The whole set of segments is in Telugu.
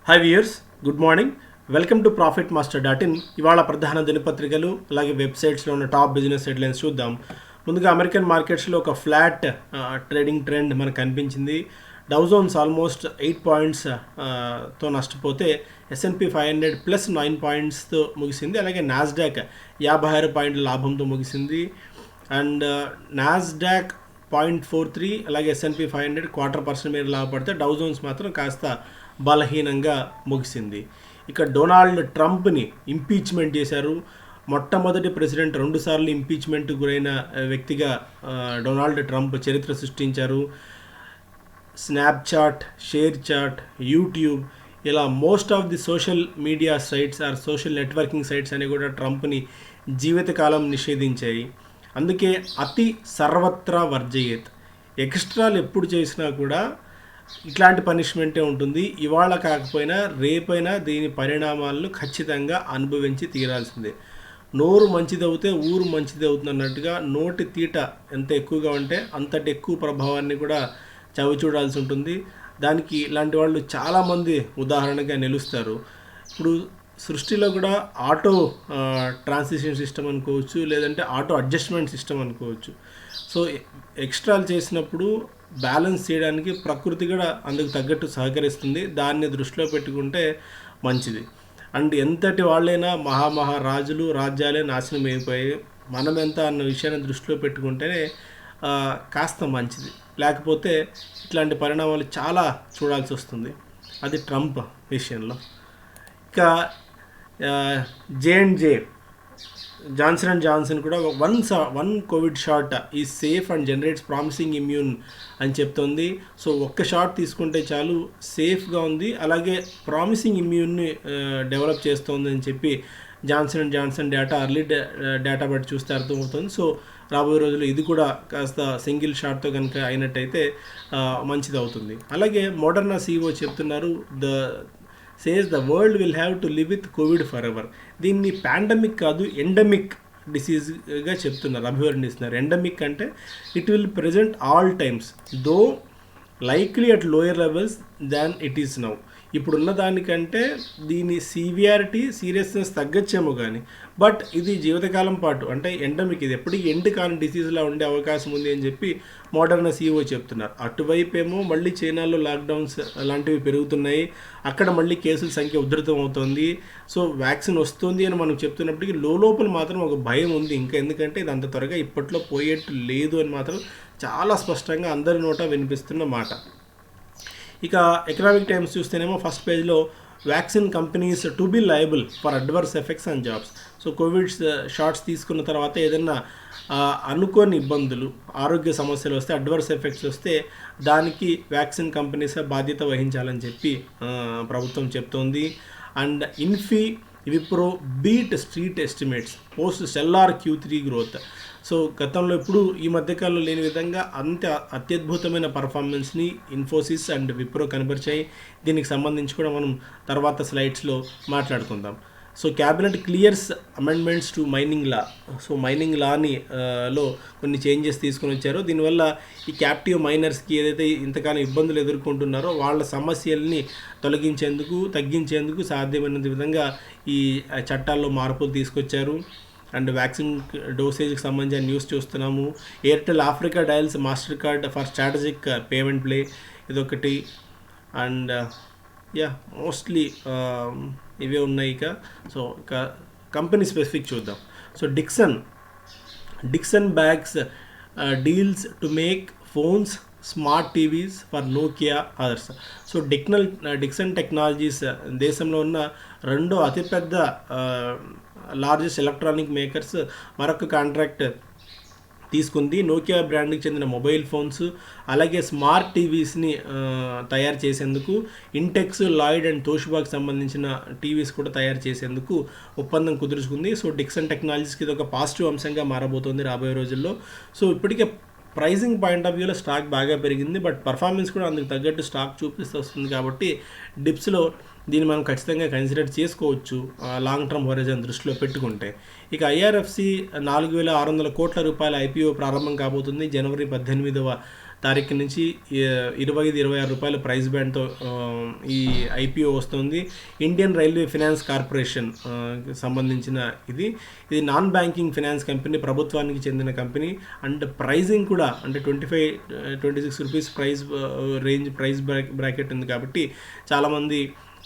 High viewers, good morning. Welcome to profit master dot in. ఇవాళ ప్రధాన దినపత్రికలు అలాగే వెబ్సైట్స్లో ఉన్న టాప్ బిజినెస్ హెడ్లైన్స్ చూద్దాం. ముందుగా అమెరికన్ మార్కెట్స్లో ఒక ఫ్లాట్ ట్రేడింగ్ ట్రెండ్ మనకు కనిపించింది. డౌజోన్స్ ఆల్మోస్ట్ 8 పాయింట్స్ తో నష్టపోతే S&P 500 ప్లస్ 9 పాయింట్స్తో ముగిసింది. అలాగే నాస్డాక్ 56 పాయింట్ల లాభంతో ముగిసింది. అండ్ నాస్డాక్ 0.43, అలాగే S&P 500 0.25% మీద లాభపడితే డౌజోన్స్ మాత్రం కాస్త బలహీనంగా ముగిసింది. ఇక డొనాల్డ్ ట్రంప్ని ఇంపీచ్మెంట్ చేశారు. మొట్టమొదటి ప్రెసిడెంట్, 2 సార్లు ఇంపీచ్మెంట్ గురైన వ్యక్తిగా డొనాల్డ్ ట్రంప్ చరిత్ర సృష్టించారు. స్నాప్చాట్, షేర్ చాట్, యూట్యూబ్, ఇలా most of the social media sites are social networking sites అని కూడా ట్రంప్ని జీవితకాలం నిషేధించాయి. అందుకే అతి సర్వత్రా వర్జయేత్, ఎక్స్ట్రాలు ఎప్పుడు చేసినా కూడా ఇట్లాంటి పనిష్మెంటే ఉంటుంది. ఇవాళ కాకపోయినా రేపైనా దీని పరిణామాలను ఖచ్చితంగా అనుభవించి తీరాల్సిందే. నోరు మంచిదవుతే ఊరు మంచిది అవుతుంది అన్నట్టుగా నోటి తీట ఎంత ఎక్కువగా ఉంటే అంతటి ఎక్కువ ప్రభావాన్ని కూడా చవి చూడాల్సి ఉంటుంది. దానికి ఇలాంటి వాళ్ళు చాలామంది ఉదాహరణగా నిలుస్తారు. ఇప్పుడు సృష్టిలో కూడా ఆటో ట్రాన్సిషన్ సిస్టమ్ అనుకోవచ్చు, లేదంటే ఆటో అడ్జస్ట్మెంట్ సిస్టమ్ అనుకోవచ్చు. సో ఎక్స్ట్రాలు చేసినప్పుడు బ్యాలెన్స్ చేయడానికి ప్రకృతి కూడా అందుకు తగ్గట్టు సహకరిస్తుంది. దాన్ని దృష్టిలో పెట్టుకుంటే మంచిది. అండ్ ఎంతటి వాళ్ళైనా మహారాజులు రాజ్యాలే నాశనం అయిపోయాయి, మనం ఎంత అన్న విషయాన్ని దృష్టిలో పెట్టుకుంటేనే కాస్త మంచిది. లేకపోతే ఇట్లాంటి పరిణామాలు చాలా చూడాల్సి వస్తుంది. అది ట్రంప్ విషయంలో. ఇక J&J, జాన్సన్ అండ్ జాన్సన్ కూడా వన్ కోవిడ్ షాట్ ఈ safe and generates promising immune అని చెప్తోంది. సో ఒక్క షాట్ తీసుకుంటే చాలు, సేఫ్గా ఉంది, అలాగే ప్రామిసింగ్ ఇమ్యూన్ని డెవలప్ చేస్తోంది అని చెప్పి Johnson and Johnson data early data బట్టి చూస్తే అర్థమవుతుంది. సో రాబోయే రోజుల్లో ఇది కూడా కాస్త సింగిల్ షాట్తో కనుక అయినట్టయితే మంచిది అవుతుంది. అలాగే మోడర్నా CEO చెప్తున్నారు, says the world will have to live with Covid for ever. దీన్ని పాండమిక్ కాదు, ఎండమిక్ డిసీజ్గా చెప్తున్నారు, అభివర్ణిస్తున్నారు. ఎండమిక్ అంటే it will present all times, though likely at lower levels than it is now. ఇప్పుడున్న దానికంటే దీని సీరియస్నెస్ తగ్గచ్చేమో కానీ, బట్ ఇది జీవితకాలం పాటు అంటే ఎండమిక్, ఇది ఎప్పటికీ ఎండ్ కాని డిసీజ్లా ఉండే అవకాశం ఉంది అని చెప్పి మోడర్నా CEO చెప్తున్నారు. అటువైపు ఏమో మళ్ళీ చైనాలో లాక్డౌన్స్ లాంటివి పెరుగుతున్నాయి, అక్కడ మళ్ళీ కేసుల సంఖ్య ఉధృతం అవుతుంది. సో వ్యాక్సిన్ వస్తుంది అని మనం చెప్తున్నప్పటికీ లోపల మాత్రం ఒక భయం ఉంది ఇంకా, ఎందుకంటే ఇది అంత త్వరగా ఇప్పట్లో పోయేట్టు లేదు అని మాత్రం చాలా స్పష్టంగా అందరి నోట వినిపిస్తున్న మాట. ఇక ఎకనామిక్ టైమ్స్ చూస్తేనేమో ఫస్ట్ పేజ్లో vaccine companies to be liable for adverse effects and jobs. So Covid shots తీసుకున్న తర్వాత ఏదైనా అనుకోని ఇబ్బందులు, ఆరోగ్య సమస్యలు వస్తే, అడ్వర్స్ ఎఫెక్ట్స్ వస్తే దానికి వ్యాక్సిన్ కంపెనీస్ బాధ్యత వహించాలని చెప్పి ప్రభుత్వం చెప్తోంది. And Infy, Wipro beat street estimates post stellar Q3 growth. So గతంలో ఎప్పుడు ఈ మధ్యకాలంలో లేని విధంగా అంత అత్యద్భుతమైన పర్ఫార్మెన్స్ని ఇన్ఫోసిస్ అండ్ విప్రో కనబరిచాయి. దీనికి సంబంధించి కూడా మనం తర్వాత స్లైడ్స్లో మాట్లాడుకుందాం. So cabinet clears amendments to mining law. So mining లాని లో కొన్ని చేంజెస్ తీసుకొని వచ్చారు. దీనివల్ల ఈ క్యాప్టివ్ మైనర్స్కి ఏదైతే ఇంతకాలం ఇబ్బందులు ఎదుర్కొంటున్నారో వాళ్ళ సమస్యల్ని తగ్గించేందుకు సాధ్యమైనంత విధంగా ఈ చట్టాల్లో మార్పులు తీసుకొచ్చారు. అండ్ వ్యాక్సిన్ డోసేజ్కి సంబంధించిన న్యూస్ చూస్తున్నాము. Airtel Africa dials master card for strategic payment play, ఇదొకటి. అండ్ మోస్ట్లీ ఇవే ఉన్నాయి. ఇక కంపెనీ స్పెసిఫిక్ చూద్దాం. So Dixon bags deals to make phones, smart TVs for Nokia others. So Dixon technologies దేశంలో ఉన్న రెండో అతిపెద్ద లార్జెస్ట్ ఎలక్ట్రానిక్ మేకర్స్ మరొక కాంట్రాక్ట్ తీసుకుంది. నోకియా బ్రాండ్కి చెందిన మొబైల్ ఫోన్స్ అలాగే స్మార్ట్ టీవీస్ని తయారు చేసేందుకు ఇంటెక్స్, లాయిడ్ అండ్ తోషిబాకి సంబంధించిన టీవీస్ కూడా తయారు చేసేందుకు ఒప్పందం కుదుర్చుకుంది. సో డిక్సన్ టెక్నాలజీస్కి ఇది ఒక పాజిటివ్ అంశంగా మారబోతోంది రాబోయే రోజుల్లో. సో ఇప్పటికే ప్రైజింగ్ పాయింట్ ఆఫ్ వ్యూలో స్టాక్ బాగా పెరిగింది, బట్ పర్ఫార్మెన్స్ కూడా అందుకు తగ్గట్టు స్టాక్ చూపిస్తూ వస్తుంది. కాబట్టి డిప్స్లో దీన్ని మనం ఖచ్చితంగా కన్సిడర్ చేసుకోవచ్చు లాంగ్ టర్మ్ హొరైజన్ దృష్టిలో పెట్టుకుంటే. ఇక IRFC 4,600 కోట్ల రూపాయల IPO ప్రారంభం కాబోతుంది. జనవరి 18వ తారీఖు నుంచి 25-26 రూపాయల ప్రైస్ బ్యాండ్తో ఈ ఐపీఓ వస్తుంది. ఇండియన్ రైల్వే ఫైనాన్స్ కార్పొరేషన్ సంబంధించిన ఇది నాన్ బ్యాంకింగ్ ఫైనాన్స్ కంపెనీ, ప్రభుత్వానికి చెందిన కంపెనీ. అండ్ ప్రైజింగ్ కూడా అంటే 25-26 రూపీస్ ప్రైస్ బ్రాకెట్ ఉంది కాబట్టి చాలామంది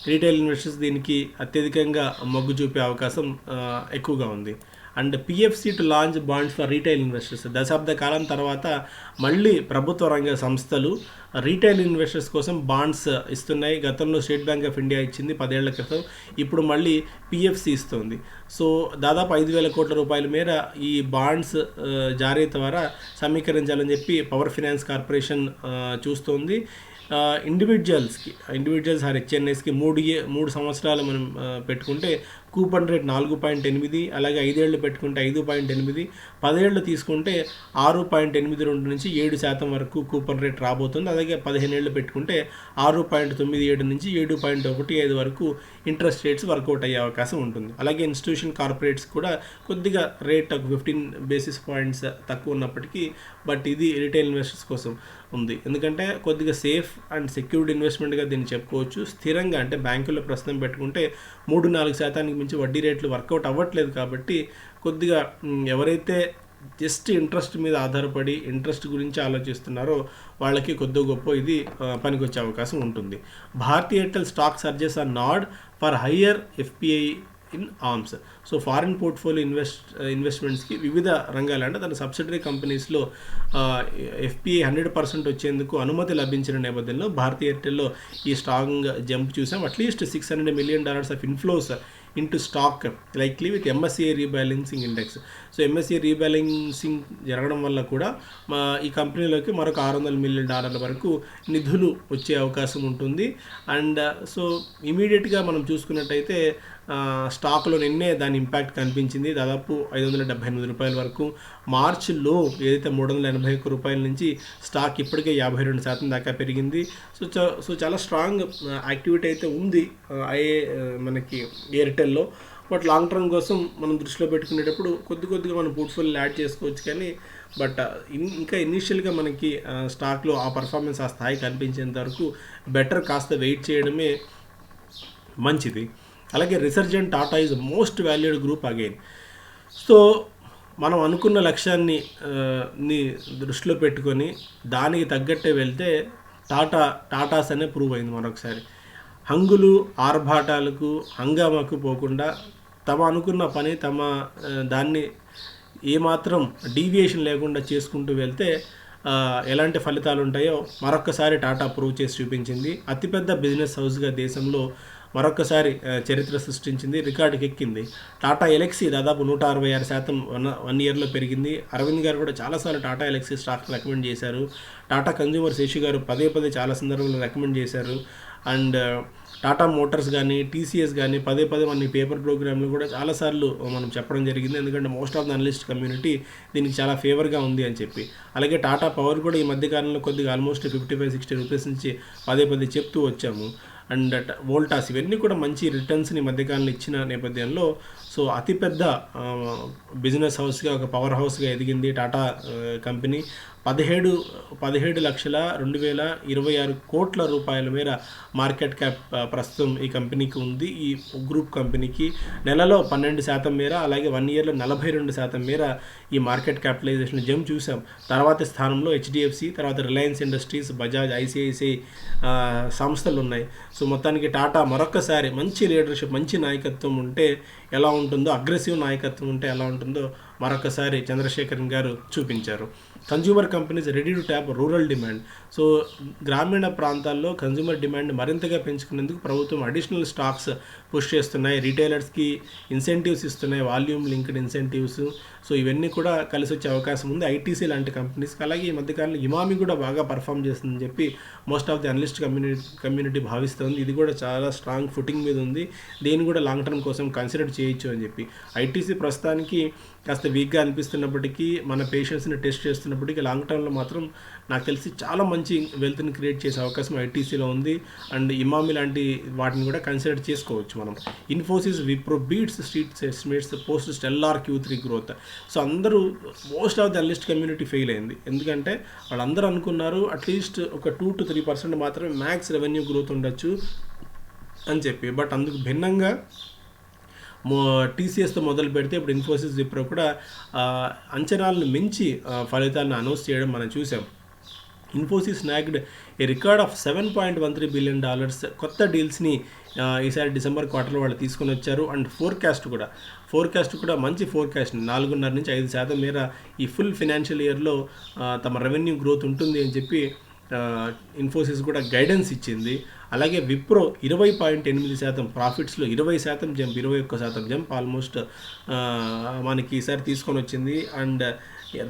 రీటైల్ ఇన్వెస్టర్స్ దీనికి అత్యధికంగా మొగ్గు చూపే అవకాశం ఎక్కువగా ఉంది. And PFC to launch bonds for retail investors. దశాబ్ద కాలం తర్వాత మళ్ళీ ప్రభుత్వ రంగ సంస్థలు రీటైల్ ఇన్వెస్టర్స్ కోసం బాండ్స్ ఇస్తున్నాయి. గతంలో స్టేట్ బ్యాంక్ ఆఫ్ ఇండియా ఇచ్చింది 10 ఏళ్ల క్రితం, ఇప్పుడు మళ్ళీ పిఎఫ్సి ఇస్తుంది. సో దాదాపు 5,000 కోట్ల రూపాయల మేర ఈ బాండ్స్ జారీ ద్వారా సమీకరించాలని చెప్పి పవర్ ఫైనాన్స్ కార్పొరేషన్ చూస్తోంది. ఇండివిజువల్స్ ఆర్ హెచ్ఎన్ఎస్కి 3 సంవత్సరాలు మనం పెట్టుకుంటే కూపన్ రేట్ 4.8, అలాగే 5 ఏళ్ళు పెట్టుకుంటే 5.8, 10 ఏళ్ళు తీసుకుంటే 6.82 నుంచి 7% వరకు కూపన్ రేట్ రాబోతుంది. అలాగే 15 ఏళ్ళు పెట్టుకుంటే 6.97 నుంచి 7.15 వరకు ఇంట్రెస్ట్ రేట్స్ వర్కౌట్ అయ్యే అవకాశం ఉంటుంది. అలాగే ఇన్స్టిట్యూషన్ కార్పొరేట్స్ కూడా కొద్దిగా రేట్ 15 బేసిస్ పాయింట్స్ తక్కువ ఉన్నప్పటికీ బట్ ఇది రీటైల్ ఇన్వెస్టర్స్ కోసం ఉంది. ఎందుకంటే కొద్దిగా సేఫ్ అండ్ సెక్యూర్డ్ ఇన్వెస్ట్మెంట్గా దీన్ని చెప్పుకోవచ్చు. స్థిరంగా అంటే బ్యాంకుల్లో ప్రస్తుతం పెట్టుకుంటే 3-4% మించి వడ్డీ రేట్లు వర్కౌట్ అవ్వట్లేదు కాబట్టి కొద్దిగా ఎవరైతే జస్ట్ ఇంట్రెస్ట్ మీద ఆధారపడి ఇంట్రెస్ట్ గురించి ఆలోచిస్తున్నారో వాళ్ళకి కొద్దిగా గొప్ప ఇది పనికొచ్చే అవకాశం ఉంటుంది. Bharti Airtel stock surges on nod for higher FPI in arms. So foreign portfolio ఇన్వెస్ట్మెంట్స్కి వివిధ రంగాలు అంటే తన సబ్సిడరీ కంపెనీస్లో ఎఫ్పిఐ 100% వచ్చేందుకు అనుమతి లభించిన నేపథ్యంలో భారతీ ఎయిర్టెల్లో ఈ స్ట్రాంగ్ జంప్ చూసాం. At least $600 million of inflows into stock likely with MSCI rebalancing index. So MSCI rebalancing జరగడం వల్ల కూడా ఈ కంపెనీలోకి మరొక $600 million వరకు నిధులు వచ్చే అవకాశం ఉంటుంది. అండ్ సో ఇమీడియట్గా మనం చూసుకున్నట్టయితే స్టాక్లో నిన్నే దాని ఇంపాక్ట్ కనిపించింది. దాదాపు 578 రూపాయల వరకు. మార్చిలో ఏదైతే 381 రూపాయల నుంచి స్టాక్ ఇప్పటికే 52% దాకా పెరిగింది. సో చాలా స్ట్రాంగ్ యాక్టివిటీ అయితే ఉంది మనకి ఎయిర్టెల్లో. బట్ లాంగ్ టర్మ్ కోసం మనం దృష్టిలో పెట్టుకునేటప్పుడు కొద్దిగా మనం పోర్ట్ఫోలియో యాడ్ చేసుకోవచ్చు. కానీ బట్ ఇంకా ఇనీషియల్గా మనకి స్టాక్లో ఆ పర్ఫార్మెన్స్ ఆ స్థాయి కనిపించేంత వరకు బెటర్ కాస్త వెయిట్ చేయడమే మంచిది. అలాగే resurgent Tata is most valued group again. So మనం అనుకున్న లక్ష్యాన్ని దృష్టిలో పెట్టుకొని దానికి తగ్గట్టే వెళ్తే టాటాస్ అనే ప్రూవ్ అయింది మరొకసారి. హంగులు ఆర్భాటాలకు హంగామాకు పోకుండా తమ అనుకున్న పని దాన్ని ఏమాత్రం డీవియేషన్ లేకుండా చేసుకుంటూ వెళ్తే ఎలాంటి ఫలితాలు ఉంటాయో మరొక్కసారి టాటా ప్రూవ్ చేసి చూపించింది. అతిపెద్ద బిజినెస్ హౌస్గా దేశంలో మరొకసారి చరిత్ర సృష్టించింది, రికార్డుకి ఎక్కింది. టాటా ఎలక్సీ దాదాపు 166% 1 ఇయర్లో పెరిగింది. అరవింద్ గారు కూడా చాలాసార్లు టాటా ఎలక్సీ స్టాక్ రికమెండ్ చేశారు. టాటా కన్జ్యూమర్ శేషి గారు పదే చాలా సందర్భంలో రికమెండ్ చేశారు. అండ్ టాటా మోటార్స్ కానీ టీసీఎస్ కానీ పదే మన ఈ పేపర్ ప్రోగ్రాంలు కూడా చాలాసార్లు మనం చెప్పడం జరిగింది. ఎందుకంటే most of the analyst community దీనికి చాలా ఫేవర్గా ఉంది అని చెప్పి. అలాగే టాటా పవర్ కూడా ఈ మధ్యకాలంలో కొద్దిగా ఆల్మోస్ట్ 55-60 రూపీస్ నుంచి పదే చెప్తూ వచ్చాము. అండ్ వోల్టాస్ ఇవన్నీ కూడా మంచి రిటర్న్స్ని మధ్యకాలంలో ఇచ్చిన నేపథ్యంలో సో అతిపెద్ద బిజినెస్ హౌస్గా ఒక పవర్ హౌస్గా ఎదిగింది టాటా కంపెనీ. 17,02,26 కోట్ల రూపాయల మేర మార్కెట్ క్యాప్ ప్రస్తుతం ఈ కంపెనీకి ఉంది. ఈ గ్రూప్ కంపెనీకి నెలలో 12% మేర, అలాగే 1 ఇయర్లో 42% మేర ఈ మార్కెట్ క్యాపిటలైజేషన్ జంప్ చూసాం. తర్వాత స్థానంలో హెచ్డిఎఫ్సి, తర్వాత రిలయన్స్ ఇండస్ట్రీస్, బజాజ్, ఐసిఐసిఐ సంస్థలు ఉన్నాయి. సో మొత్తానికి టాటా మరొక్కసారి మంచి లీడర్షిప్, మంచి నాయకత్వం ఉంటే ఎలా ఉంటుందో, అగ్రెసివ్ నాయకత్వం ఉంటే ఎలా ఉంటుందో మరొకసారి చంద్రశేఖరన్ గారు చూపించారు. Consumer companies ready to tap rural demand. So గ్రామీణ ప్రాంతాల్లో కన్జ్యూమర్ డిమాండ్ మరింతగా పెంచుకునేందుకు ప్రభుత్వం అడిషనల్ స్టాక్స్ పుష్ చేస్తున్నాయి. రిటైలర్స్కి ఇన్సెంటివ్స్ ఇస్తున్నాయి, వాల్యూమ్ లింక్డ్ ఇన్సెంటివ్స్. సో ఇవన్నీ కూడా కలిసి వచ్చే అవకాశం ఉంది ఐటీసీ లాంటి కంపెనీస్కి. అలాగే ఈ మధ్యకాలంలో ఇమామి కూడా బాగా పర్ఫామ్ చేస్తుందని చెప్పి most of the analyst community భావిస్తుంది. ఇది కూడా చాలా స్ట్రాంగ్ ఫుటింగ్ మీద ఉంది, దీన్ని కూడా లాంగ్ టర్మ్ కోసం కన్సిడర్ చేయొచ్చు అని చెప్పి. ఐటీసీ ప్రస్తుతానికి కాస్త వీక్గా అనిపిస్తున్నప్పటికీ మన పేషెన్స్ని టెస్ట్ చేస్తున్న చేస్తున్నప్పటికీ లాంగ్ టర్మ్లో మాత్రం నాకు తెలిసి చాలా మంచి వెల్త్ని క్రియేట్ చేసే అవకాశం ఐటీసీలో ఉంది. అండ్ ఇమామి లాంటి వాటిని కూడా కన్సిడర్ చేసుకోవచ్చు మనం. Infosys, Wipro beats street estimates post stellar Q3 growth. So అందరూ most of the analyst community fail అయింది. ఎందుకంటే వాళ్ళందరూ అనుకున్నారు అట్లీస్ట్ ఒక 2-3% మాత్రమే మ్యాక్స్ రెవెన్యూ గ్రోత్ ఉండొచ్చు అని చెప్పి. బట్ అందుకు భిన్నంగా టీసీఎస్తో మొదలు పెడితే ఇప్పుడు ఇన్ఫోసిస్, విప్రో కూడా అంచనాలను మించి ఫలితాలను అనౌన్స్ చేయడం మనం చూసాం. ఇన్ఫోసిస్ స్నాగ్డ్ ఏ రికార్డ్ ఆఫ్ $7.13 బిలియన్ కొత్త డీల్స్ని ఈసారి డిసెంబర్ క్వార్టర్లో వాళ్ళు తీసుకొని వచ్చారు. అండ్ ఫోర్కాస్ట్ కూడా మంచి ఫోర్కాస్ట్ 4.5-5% మేర ఈ ఫుల్ ఫినాన్షియల్ ఇయర్లో తమ రెవెన్యూ గ్రోత్ ఉంటుంది అని చెప్పి ఇన్ఫోసిస్ కూడా గైడెన్స్ ఇచ్చింది. అలాగే విప్రో 20.8% ప్రాఫిట్స్లో 20% జంప్, 21% జంప్ ఆల్మోస్ట్ మనకి ఈసారి తీసుకొని వచ్చింది. అండ్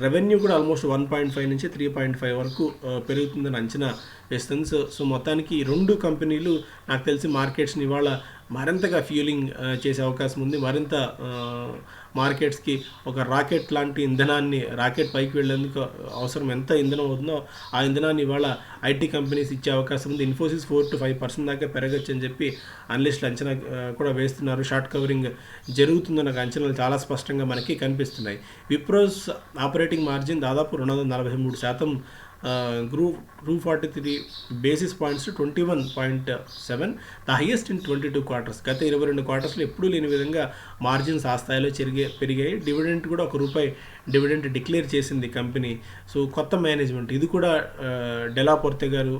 రెవెన్యూ కూడా ఆల్మోస్ట్ 1.5 నుంచి 3.5 వరకు పెరుగుతుందని అంచనా వేస్తుంది. సో మొత్తానికి ఈ రెండు కంపెనీలు నాకు తెలిసి మార్కెట్స్ని ఇవాళ మరింతగా ఫ్యూలింగ్ చేసే అవకాశం ఉంది. మరింత మార్కెట్స్కి ఒక రాకెట్ లాంటి ఇంధనాన్ని, రాకెట్ పైకి వెళ్ళేందుకు అవసరం ఎంత ఇంధనం అవుతుందో ఆ ఇంధనాన్ని ఇవాళ ఐటీ కంపెనీస్ ఇచ్చే అవకాశం ఉంది. ఇన్ఫోసిస్ 4-5% దాకా పెరగచ్చు అని చెప్పి అనలిస్టులు అంచనా కూడా వేస్తున్నారు. షార్ట్ కవరింగ్ జరుగుతుందన్న అంచనాలు చాలా స్పష్టంగా మనకి కనిపిస్తున్నాయి. విప్రోస్ ఆపరేటింగ్ మార్జిన్ దాదాపు 243% grew 43 basis points to 21.7, the highest in 22 quarters. గత 22 క్వార్టర్స్లో ఎప్పుడూ లేని విధంగా మార్జిన్స్ ఆ స్థాయిలో పెరిగాయి. డివిడెంట్ కూడా ₹1 డివిడెంట్ డిక్లేర్ చేసింది కంపెనీ. సో కొత్త మేనేజ్మెంట్ ఇది కూడా డెలా పొర్తే గారు,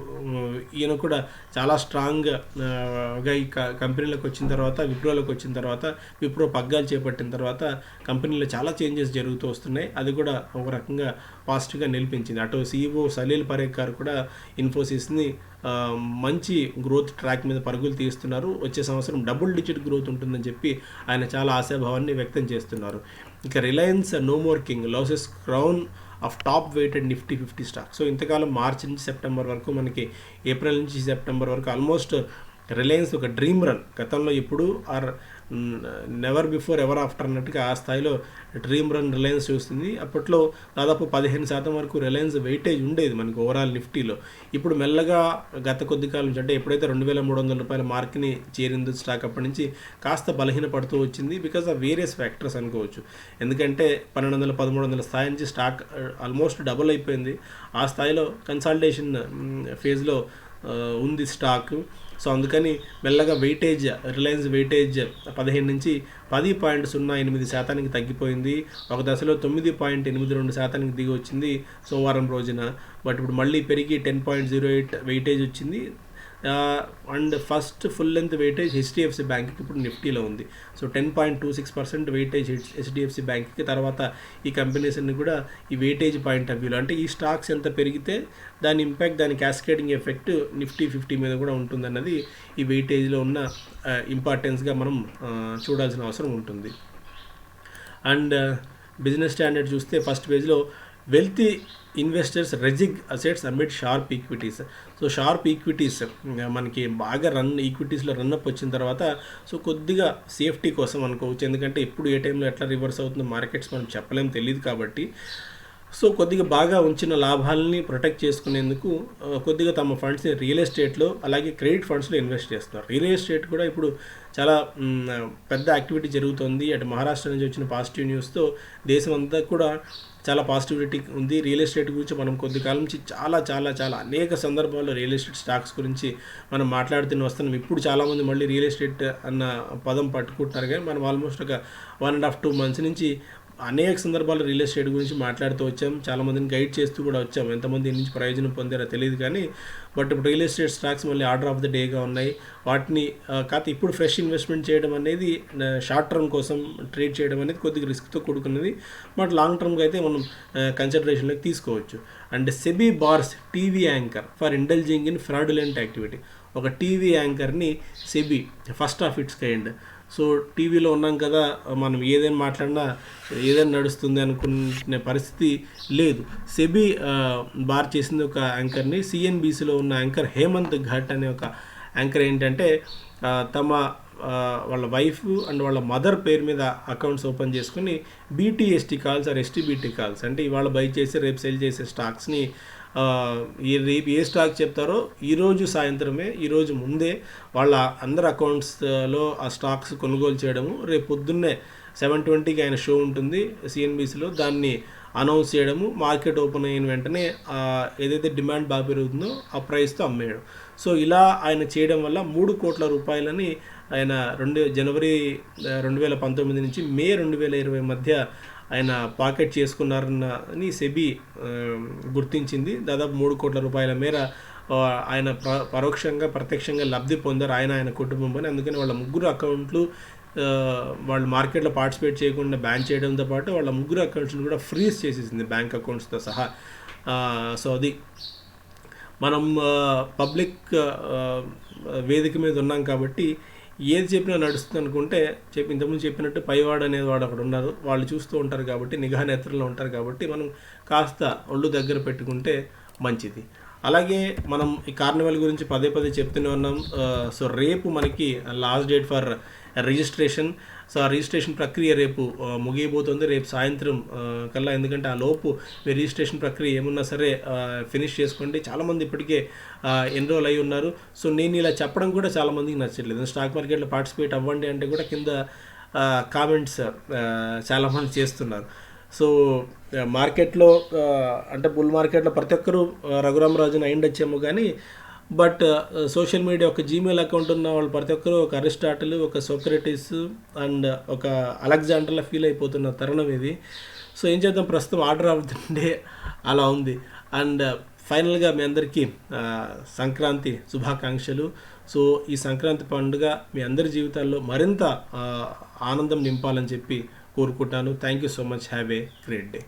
ఈయన కూడా చాలా స్ట్రాంగ్గా ఈ కంపెనీలోకి వచ్చిన తర్వాత, విప్రోలోకి వచ్చిన తర్వాత, విప్రో పగ్గాలు చేపట్టిన తర్వాత కంపెనీలో చాలా చేంజెస్ జరుగుతూ వస్తున్నాయి. అది కూడా ఒక రకంగా పాజిటివ్గా నిలిపించింది. అటు CEO సలీల్ పరేఖ్ గారు కూడా ఇన్ఫోసిస్ని మంచి గ్రోత్ ట్రాక్ మీద పరుగులు తీస్తున్నారు. వచ్చే సంవత్సరం డబుల్ డిజిట్ గ్రోత్ ఉంటుందని చెప్పి ఆయన చాలా ఆశాభావాన్ని వ్యక్తం చేస్తున్నారు. ఇక Reliance no more king loses crown of top weighted Nifty 50 stock. So ఇంతకాలం మార్చి నుంచి సెప్టెంబర్ వరకు, మనకి ఏప్రిల్ నుంచి సెప్టెంబర్ వరకు ఆల్మోస్ట్ రిలయన్స్ ఒక డ్రీమ్ రన్, గతంలో ఇప్పుడు or never before ever after అన్నట్టుగా ఆ స్థాయిలో డ్రీమ్ రన్ రిలయన్స్ చూస్తుంది. అప్పట్లో దాదాపు 15% వరకు రిలయన్స్ వెయిటేజ్ ఉండేది మనకు ఓవరాల్ నిఫ్టీలో. ఇప్పుడు మెల్లగా గత కొద్ది కాలం నుంచి, అంటే ఎప్పుడైతే $2,300 మార్క్ని చేరిందో స్టాక్, అప్పటి నుంచి కాస్త బలహీన పడుతూ వచ్చింది. బికాస్ ఆఫ్ వేరియస్ ఫ్యాక్టర్స్ అనుకోవచ్చు. ఎందుకంటే 1200-1300 స్థాయి నుంచి స్టాక్ ఆల్మోస్ట్ డబుల్ అయిపోయింది. ఆ స్థాయిలో కన్సాలిడేషన్ ఫేజ్లో ఉంది స్టాక్. సో అందుకని మెల్లగా వెయిటేజ్, రిలయన్స్ వెయిటేజ్ 15 నుంచి 10.08% తగ్గిపోయింది. ఒక దశలో 9.82% దిగి వచ్చింది సోమవారం రోజున. బట్ ఇప్పుడు మళ్ళీ పెరిగి 10.08 వెయిటేజ్ వచ్చింది. And first full length weightage HDFC బ్యాంక్కి ఇప్పుడు నిఫ్టీలో ఉంది. సో 10.26% వెయిటేజ్ HDFC బ్యాంక్కి. తర్వాత ఈ కంపెనీస్ అన్ని కూడా ఈ వెయిటేజ్ పాయింట్ ఆఫ్ వ్యూలో, అంటే ఈ స్టాక్స్ ఎంత పెరిగితే దాని ఇంపాక్ట్, దాని క్యాస్కేడింగ్ ఎఫెక్ట్ నిఫ్టీ 50 మీద కూడా ఉంటుందన్నది ఈ వెయిటేజ్లో ఉన్న ఇంపార్టెన్స్గా మనం చూడాల్సిన అవసరం ఉంటుంది. అండ్ బిజినెస్ స్టాండర్డ్ చూస్తే ఫస్ట్ పేజ్లో wealthy investors rejig assets amid sharp equities. So sharp equities మనకి బాగా ఈక్విటీస్లో రన్అప్ వచ్చిన తర్వాత సో కొద్దిగా సేఫ్టీ కోసం అనుకోవచ్చు. ఎందుకంటే ఎప్పుడు ఏ టైంలో ఎట్లా రివర్స్ అవుతుందో మార్కెట్స్ మనం చెప్పలేం, తెలియదు కాబట్టి. సో కొద్దిగా బాగా ఉంచిన లాభాలని ప్రొటెక్ట్ చేసుకునేందుకు కొద్దిగా తమ ఫండ్స్ని రియల్ ఎస్టేట్లో, అలాగే క్రెడిట్ ఫండ్స్లో ఇన్వెస్ట్ చేస్తున్నారు. రియల్ ఎస్టేట్ కూడా ఇప్పుడు చాలా పెద్ద యాక్టివిటీ జరుగుతుంది. అటు మహారాష్ట్ర నుంచి వచ్చిన పాజిటివ్ న్యూస్తో దేశం అంతా కూడా చాలా పాజిటివిటీ ఉంది. రియల్ ఎస్టేట్ గురించి మనం కొద్ది కాలం నుంచి చాలా చాలా చాలా అనేక సందర్భాల్లో రియల్ ఎస్టేట్ స్టాక్స్ గురించి మనం మాట్లాడుతూనే వస్తున్నాం. ఇప్పుడు చాలామంది మళ్ళీ రియల్ ఎస్టేట్ అన్న పదం పట్టుకుంటున్నారు, కానీ మనం ఆల్మోస్ట్ ఒక 1.5-2 months నుంచి అనేక సందర్భాల్లో రియల్ ఎస్టేట్ గురించి మాట్లాడుతూ వచ్చాం. చాలామందిని గైడ్ చేస్తూ కూడా వచ్చాం. ఎంతమంది దీని నుంచి ప్రయోజనం పొందారో తెలియదు కానీ, బట్ ఇప్పుడు రియల్ ఎస్టేట్ స్టాక్స్ మళ్ళీ ఆర్డర్ ఆఫ్ ద డేగా ఉన్నాయి. వాటిని కాకపోతే ఇప్పుడు ఫ్రెష్ ఇన్వెస్ట్మెంట్ చేయడం అనేది, షార్ట్ టర్మ్ కోసం ట్రేడ్ చేయడం అనేది కొద్దిగా రిస్క్తో కూడుకున్నది. బట్ లాంగ్ టర్మ్గా అయితే మనం కన్సిడరేషన్లోకి తీసుకోవచ్చు. And SEBI bars TV anchor for indulging in fraudulent activity. ఒక టీవీ యాంకర్ని SEBI first of its kind. So టీవీలో ఉన్నాం కదా, మనం ఏదైనా మాట్లాడినా ఏదైనా నడుస్తుంది అనుకునే పరిస్థితి లేదు. సెబీ బార్ చేసింది ఒక యాంకర్ని. CNBCలో ఉన్న యాంకర్ హేమంత్ ఘట్ అనే ఒక యాంకర్ ఏంటంటే తమ వాళ్ళ వైఫ్ అండ్ వాళ్ళ మదర్ పేరు మీద అకౌంట్స్ ఓపెన్ చేసుకుని BTST calls or STBT calls, అంటే ఇవాళ బై చేసి రేపు సెల్ చేసే స్టాక్స్ని రేపు ఏ స్టాక్ చెప్తారో ఈరోజు సాయంత్రమే, ఈరోజు ముందే వాళ్ళ అందరి అకౌంట్స్లో ఆ స్టాక్స్ కొనుగోలు చేయడము, రేపు పొద్దున్నే 7:20కి ఆయన షో ఉంటుంది సిఎన్బిసిలో, దాన్ని అనౌన్స్ చేయడము, మార్కెట్ ఓపెన్ అయిన వెంటనే ఏదైతే డిమాండ్ బాగా పెరుగుతుందో ఆ ప్రైస్తో అమ్మేయడం. సో ఇలా ఆయన చేయడం వల్ల 3 కోట్ల రూపాయలని ఆయన జనవరి 2019 నుంచి మే 2020 మధ్య ఆయన పాకెట్ చేసుకున్నారని సెబీ గుర్తించింది. దాదాపు 3 కోట్ల రూపాయల మేర ఆయన పరోక్షంగా ప్రత్యక్షంగా లబ్ధి పొందారు, ఆయన కుటుంబం అని. అందుకని వాళ్ళ ముగ్గురు అకౌంట్లు వాళ్ళు మార్కెట్లో పార్టిసిపేట్ చేయకుండా బ్యాన్ చేయడంతో పాటు వాళ్ళ ముగ్గురు అకౌంట్స్ని కూడా ఫ్రీజ్ చేసేసింది బ్యాంక్ అకౌంట్స్తో సహా. సో అది మనం పబ్లిక్ వేదిక మీద ఉన్నాం కాబట్టి ఏది చెప్పినా నడుస్తుంది అనుకుంటే ఇంతకుముందు చెప్పినట్టు పైవాడు అనేది వాడు అక్కడ ఉన్నారు, వాళ్ళు చూస్తూ ఉంటారు కాబట్టి, నిఘా నేత్రంలో ఉంటారు కాబట్టి మనం కాస్త ఒళ్ళు దగ్గర పెట్టుకుంటే మంచిది. అలాగే మనం ఈ కార్నివల్ గురించి పదే చెప్తూనే ఉన్నాం. సో రేపు మనకి last date for registration. So ఆ రిజిస్ట్రేషన్ ప్రక్రియ రేపు ముగియబోతుంది, రేపు సాయంత్రం కల్లా. ఎందుకంటే ఆ లోపు మీ రిజిస్ట్రేషన్ ప్రక్రియ ఏమున్నా సరే ఫినిష్ చేసుకోండి. చాలామంది ఇప్పటికే ఎన్రోల్ అయి ఉన్నారు. సో నేను ఇలా చెప్పడం కూడా చాలామందికి నచ్చట్లేదు. స్టాక్ మార్కెట్లో పార్టిసిపేట్ అవ్వండి అంటే కూడా కింద కామెంట్స్ చాలామంది చేస్తున్నారు. సో మార్కెట్లో అంటే బుల్ మార్కెట్లో ప్రతి ఒక్కరూ రఘురామరాజుని అయిండొచ్చేమో కానీ, బట్ సోషల్ మీడియా ఒక జీమెయిల్ అకౌంట్ ఉన్న వాళ్ళు ప్రతి ఒక్కరూ ఒక అరిస్టాటిల్, ఒక సోక్రటీస్ అండ్ ఒక అలెగ్జాండర్లా ఫీల్ అయిపోతున్న తరుణం ఇది. సో ఏం చేద్దాం, ప్రస్తుతం ఆర్డర్ అవుతుండే అలా ఉంది. అండ్ ఫైనల్గా మీ అందరికీ సంక్రాంతి శుభాకాంక్షలు. సో ఈ సంక్రాంతి పండుగ మీ అందరి జీవితాల్లో మరింత ఆనందం నింపాలని చెప్పి కోరుకుంటాను. Thank you so much. Have a great day.